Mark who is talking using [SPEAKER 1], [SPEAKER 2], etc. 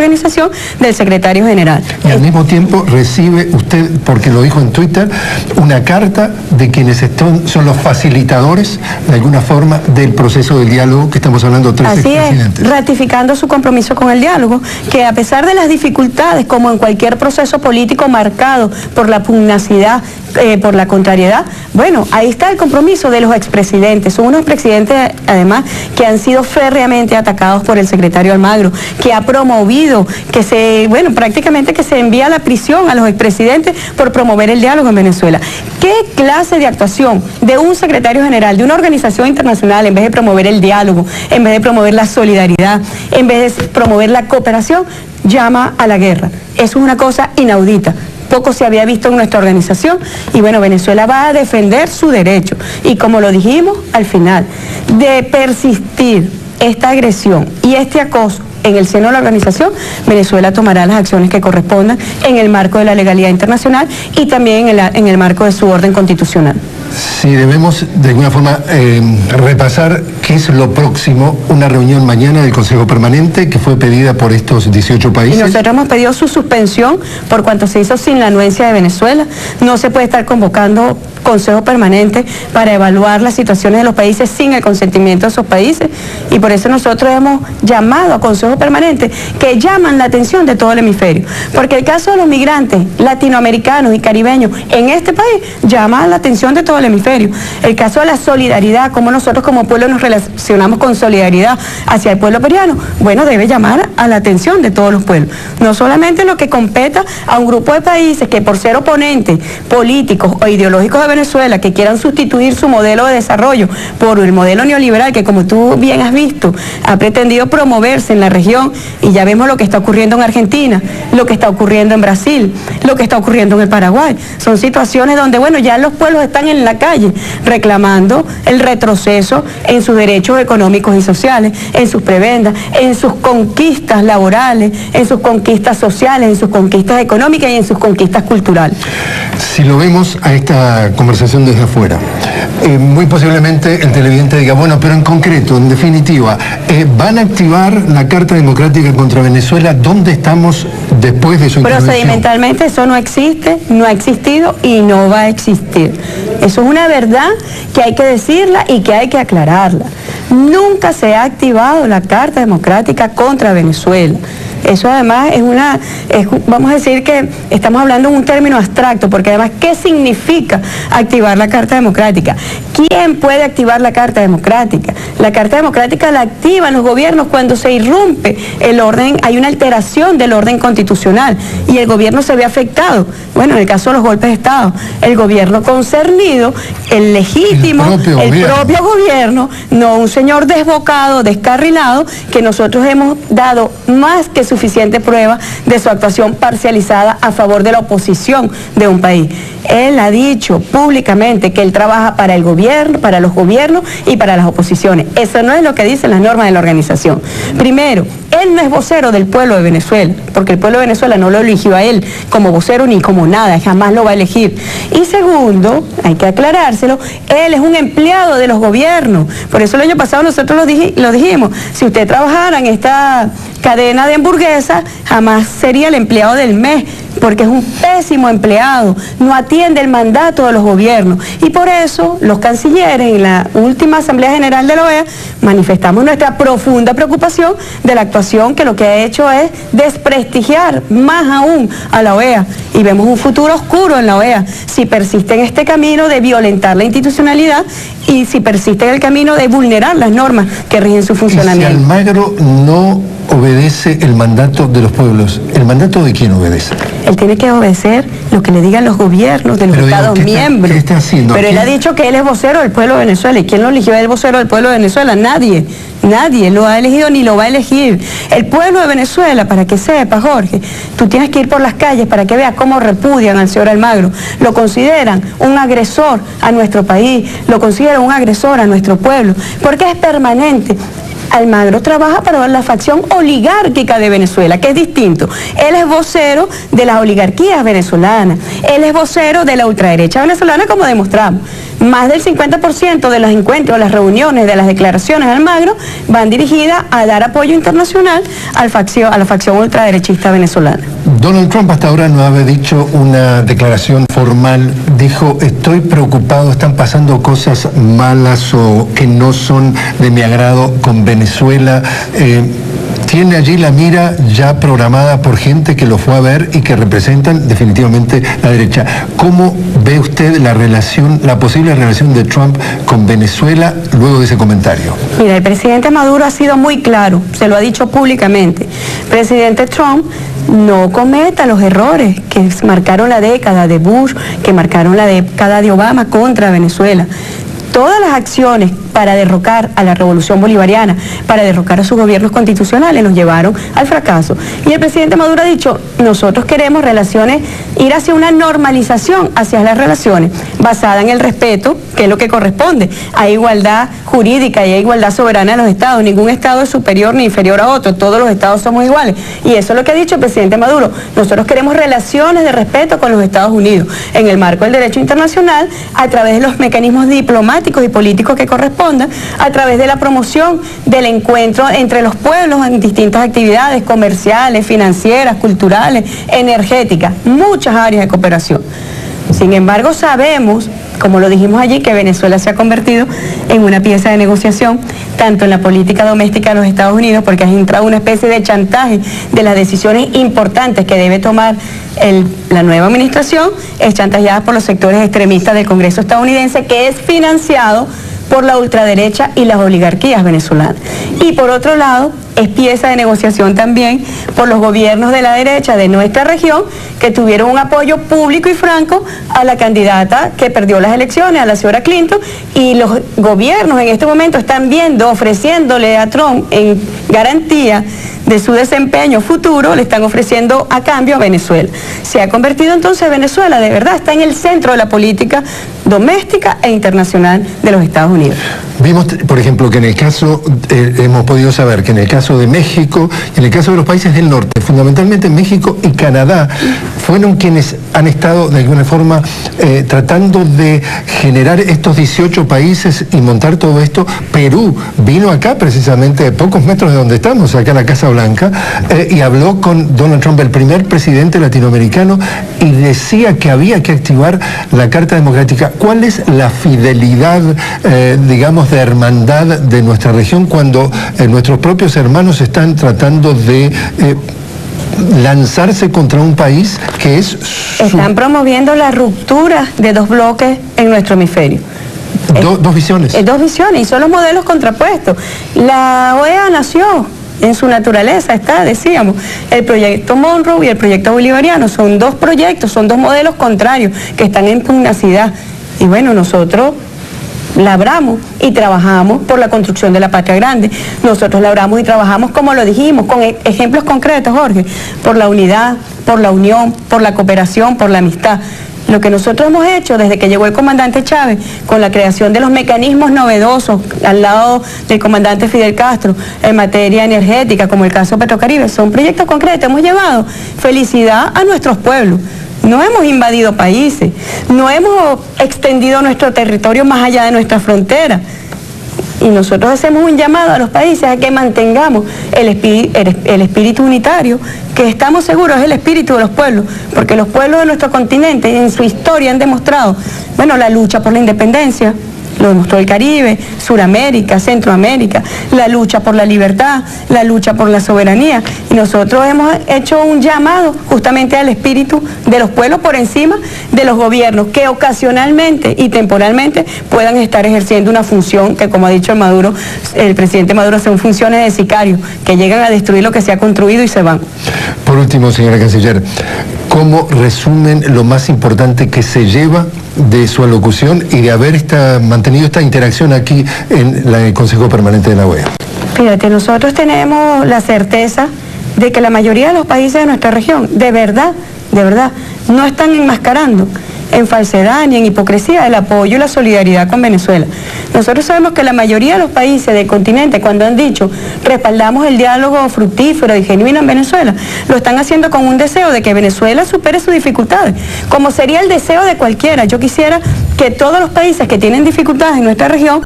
[SPEAKER 1] organización del secretario general.
[SPEAKER 2] Y al mismo tiempo recibe usted, porque lo dijo en Twitter, una carta de quienes son los facilitadores, de alguna forma, del proceso del diálogo que estamos hablando tres expresidentes.
[SPEAKER 1] Así es, ratificando su compromiso con el diálogo, que a pesar de las dificultades, como en cualquier proceso político marcado por la pugnacidad, por la contrariedad, bueno, ahí está el compromiso de los expresidentes. Son unos presidentes, además, que han sido férreamente atacados por el secretario Almagro, que ha promovido prácticamente que se envía a la prisión a los expresidentes por promover el diálogo en Venezuela. ¿Qué clase de actuación de un secretario general, de una organización internacional, en vez de promover el diálogo, en vez de promover la solidaridad, en vez de promover la cooperación, llama a la guerra? Eso es una cosa inaudita. Poco se había visto en nuestra organización y bueno, Venezuela va a defender su derecho y como lo dijimos al final, de persistir esta agresión y este acoso en el seno de la organización, Venezuela tomará las acciones que correspondan en el marco de la legalidad internacional y también en el marco de su orden constitucional.
[SPEAKER 2] Si debemos de alguna forma repasar qué es lo próximo, una reunión mañana del Consejo Permanente que fue pedida por estos 18 países.
[SPEAKER 1] Y nosotros hemos pedido su suspensión por cuanto se hizo sin la anuencia de Venezuela. No se puede estar convocando Consejo Permanente para evaluar las situaciones de los países sin el consentimiento de esos países y por eso nosotros hemos llamado a Consejo Permanente que llaman la atención de todo el hemisferio, porque el caso de los migrantes latinoamericanos y caribeños en este país llama la atención de todo el hemisferio. El caso de la solidaridad, cómo nosotros como pueblo nos relacionamos con solidaridad hacia el pueblo peruano, bueno, debe llamar a la atención de todos los pueblos, no solamente lo que competa a un grupo de países que por ser oponentes políticos o ideológicos de Venezuela, que quieran sustituir su modelo de desarrollo por el modelo neoliberal que, como tú bien has visto, ha pretendido promoverse en la región, y ya vemos lo que está ocurriendo en Argentina, lo que está ocurriendo en Brasil, lo que está ocurriendo en el Paraguay. Son situaciones donde, bueno, ya los pueblos están en la calle reclamando el retroceso en sus derechos económicos y sociales, en sus prebendas, en sus conquistas laborales, en sus conquistas sociales, en sus conquistas económicas y en sus conquistas culturales.
[SPEAKER 2] Si lo vemos a esta conversación desde afuera, muy posiblemente el televidente diga, bueno, pero en concreto, en definitiva, ¿van a activar la Carta Democrática contra Venezuela? ¿Dónde estamos después de su intervención?
[SPEAKER 1] Procedimentalmente eso no existe, no ha existido y no va a existir. Eso es una verdad que hay que decirla y que hay que aclararla. Nunca se ha activado la Carta Democrática contra Venezuela. Eso además vamos a decir que estamos hablando en un término abstracto, porque además, ¿qué significa activar la Carta Democrática? ¿Quién puede activar la Carta Democrática? La Carta Democrática la activan los gobiernos cuando se irrumpe el orden, hay una alteración del orden constitucional y el gobierno se ve afectado. Bueno, en el caso de los golpes de Estado, el gobierno concernido, el legítimo, el propio gobierno, no un señor desbocado, descarrilado, que nosotros hemos dado más que suficiente prueba de su actuación parcializada a favor de la oposición de un país. Él ha dicho públicamente que él trabaja para el gobierno, para los gobiernos y para las oposiciones. Eso no es lo que dicen las normas de la organización. Primero, él no es vocero del pueblo de Venezuela, porque el pueblo de Venezuela no lo eligió a él como vocero ni como nada, jamás lo va a elegir. Y segundo, hay que aclarárselo, él es un empleado de los gobiernos. Por eso el año pasado nosotros lo dijimos, si usted trabajara en esta cadena de hamburguesas, jamás sería el empleado del mes, porque es un pésimo empleado, no atiende el mandato de los gobiernos. Y por eso los cancilleres en la última Asamblea General de la OEA manifestamos nuestra profunda preocupación de la actuación que lo que ha hecho es desprestigiar más aún a la OEA. Y vemos un futuro oscuro en la OEA si persiste en este camino de violentar la institucionalidad y si persiste en el camino de vulnerar las normas que rigen su funcionamiento.
[SPEAKER 2] Y si Almagro no obedece el mandato de los pueblos, ¿el mandato de quién obedece?
[SPEAKER 1] Él tiene que obedecer lo que le digan los gobiernos de los Estados miembros.
[SPEAKER 2] ¿Qué está haciendo?
[SPEAKER 1] Pero él ha dicho que él es vocero del pueblo de Venezuela. ¿Y quién lo eligió? ¿El vocero del pueblo de Venezuela? Nadie. Nadie lo ha elegido ni lo va a elegir. El pueblo de Venezuela, para que sepa, Jorge, tú tienes que ir por las calles para que veas cómo repudian al señor Almagro. Lo consideran un agresor a nuestro país, lo consideran un agresor a nuestro pueblo, porque es permanente. Almagro trabaja para la facción oligárquica de Venezuela, que es distinto. Él es vocero de las oligarquías venezolanas, él es vocero de la ultraderecha venezolana, como demostramos. Más del 50% de los encuentros, las reuniones, de las declaraciones de Almagro van dirigidas a dar apoyo internacional a la facción ultraderechista venezolana.
[SPEAKER 2] Donald Trump hasta ahora no había dicho una declaración formal. Dijo, estoy preocupado, están pasando cosas malas o que no son de mi agrado con Venezuela. Tiene allí la mira ya programada por gente que lo fue a ver y que representan definitivamente la derecha. ¿Cómo ve usted la posible relación de Trump con Venezuela luego de ese comentario?
[SPEAKER 1] Mira, el presidente Maduro ha sido muy claro, se lo ha dicho públicamente. Presidente Trump, no cometa los errores que marcaron la década de Bush, que marcaron la década de Obama contra Venezuela. Todas las acciones para derrocar a la revolución bolivariana, para derrocar a sus gobiernos constitucionales, nos llevaron al fracaso. Y el presidente Maduro ha dicho, nosotros queremos relaciones, ir hacia una normalización hacia las relaciones, basada en el respeto, que es lo que corresponde. Hay igualdad jurídica y hay igualdad soberana de los estados. Ningún estado es superior ni inferior a otro, todos los estados somos iguales. Y eso es lo que ha dicho el presidente Maduro. Nosotros queremos relaciones de respeto con los Estados Unidos, en el marco del derecho internacional, a través de los mecanismos diplomáticos y políticos que correspondan, a través de la promoción del encuentro entre los pueblos en distintas actividades comerciales, financieras, culturales, energéticas, muchas áreas de cooperación. Sin embargo, sabemos, como lo dijimos allí, que Venezuela se ha convertido en una pieza de negociación, tanto en la política doméstica de los Estados Unidos, porque ha entrado una especie de chantaje de las decisiones importantes que debe tomar la nueva administración, es chantajeada por los sectores extremistas del Congreso estadounidense, que es financiado por la ultraderecha y las oligarquías venezolanas. Y por otro lado, es pieza de negociación también por los gobiernos de la derecha de nuestra región, que tuvieron un apoyo público y franco a la candidata que perdió las elecciones, a la señora Clinton, y los gobiernos en este momento están ofreciéndole a Trump en garantía de su desempeño futuro, le están ofreciendo a cambio a Venezuela. Se ha convertido entonces Venezuela, de verdad, está en el centro de la política doméstica e internacional de los Estados Unidos.
[SPEAKER 2] Vimos, por ejemplo, que en el caso, hemos podido saber que en el caso de México, en el caso de los países del norte, fundamentalmente México y Canadá, fueron quienes han estado de alguna forma tratando de generar estos 18 países y montar todo esto. Perú vino acá precisamente a pocos metros de donde estamos, acá en la Casa Blanca, y habló con Donald Trump, el primer presidente latinoamericano, y decía que había que activar la Carta Democrática. ¿Cuál es la fidelidad, digamos, de hermandad de nuestra región cuando nuestros propios hermanos están tratando de lanzarse contra un país que es...
[SPEAKER 1] Están promoviendo la ruptura de dos bloques en nuestro hemisferio.
[SPEAKER 2] Dos visiones.
[SPEAKER 1] Dos visiones, y son los modelos contrapuestos. La OEA nació, en su naturaleza está, decíamos, el proyecto Monroe y el proyecto bolivariano. Son dos proyectos, son dos modelos contrarios que están en pugnacidad. Y bueno, nosotros labramos y trabajamos por la construcción de la patria grande. Nosotros labramos y trabajamos, como lo dijimos, con ejemplos concretos, Jorge, por la unidad, por la unión, por la cooperación, por la amistad. Lo que nosotros hemos hecho desde que llegó el comandante Chávez, con la creación de los mecanismos novedosos al lado del comandante Fidel Castro en materia energética, como el caso Petrocaribe, son proyectos concretos. Hemos llevado felicidad a nuestros pueblos. No hemos invadido países, no hemos extendido nuestro territorio más allá de nuestra frontera. Y nosotros hacemos un llamado a los países a que mantengamos el espíritu unitario, que estamos seguros es el espíritu de los pueblos, porque los pueblos de nuestro continente en su historia han demostrado, bueno, la lucha por la independencia, lo demostró el Caribe, Suramérica, Centroamérica, la lucha por la libertad, la lucha por la soberanía. Y nosotros hemos hecho un llamado justamente al espíritu de los pueblos por encima de los gobiernos, que ocasionalmente y temporalmente puedan estar ejerciendo una función que, como ha dicho el presidente Maduro, son funciones de sicarios, que llegan a destruir lo que se ha construido y se van.
[SPEAKER 2] Por último, señora canciller, ¿cómo resumen lo más importante que se lleva de su alocución y de haber mantenido esta interacción aquí en el Consejo Permanente de la OEA?
[SPEAKER 1] Fíjate, nosotros tenemos la certeza de que la mayoría de los países de nuestra región, de verdad, no están enmascarando en falsedad ni en hipocresía el apoyo y la solidaridad con Venezuela. Nosotros sabemos que la mayoría de los países del continente, cuando han dicho respaldamos el diálogo fructífero y genuino en Venezuela, lo están haciendo con un deseo de que Venezuela supere sus dificultades, como sería el deseo de cualquiera. Yo quisiera que todos los países que tienen dificultades en nuestra región